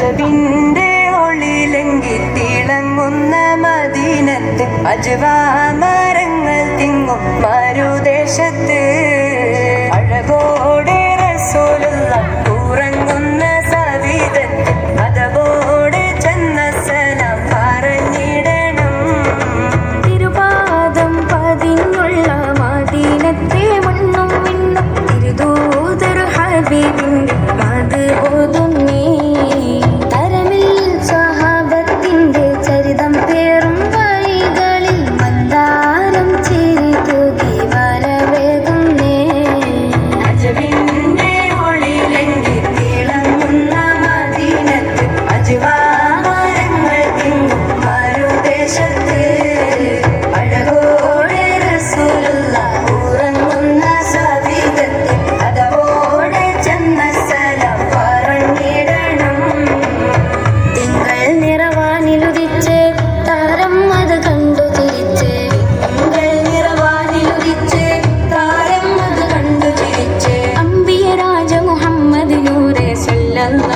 അജബിന്റെ ഒളിലെങ്കി തിളങ്ങുന്ന മദീനത്ത് അജ്വാ മരങ്ങൾ തിങ്ങും മരുദേശത്ത് അഴകോടെ റസൂലുള്ള ഉറങ്ങുന്ന സവിധത്ത് അതവോടെ ചെന്ന സലാം പറഞ്ഞിടണം. തിരുപാദം പതിഞ്ഞുള്ള മദീനത്തെ മണ്ണും മിണ്ണും തിരുദൂതർ ഹബീബിന്റെ മത് ഓതുന്നേ. തരമിൽ സ്വഹാബത്തിന്റെ ചരിതം പേറും വഴികളിൽ മന്ദാരം ചിരി തൂകി വരവേകുന്നേ. അജബിന്റെ ഒളിലെങ്കി തിളങ്ങുന്ന മദീനത്ത് അജ്വാ മരങ്ങൾ തിങ്ങും മരുദേശത്ത് അഴകോടെ റസൂലുള്ള ഉറങ്ങുന്ന സവിധത്ത് അതവോടെ ചെന്ന സലാം പറഞ്ഞിടണം. തിങ്കൾ നിറവാനിലുദിച്ച് താരം അത് കണ്ടു ചിരിച്ച്. തിങ്കൾ നിറവാനിലുദിച്ച് താരം അത് കണ്ടു ചിരിച്ച് അമ്പിയ രാജ മുഹമ്മദ് നൂറെ സല്ലല്ലാഹു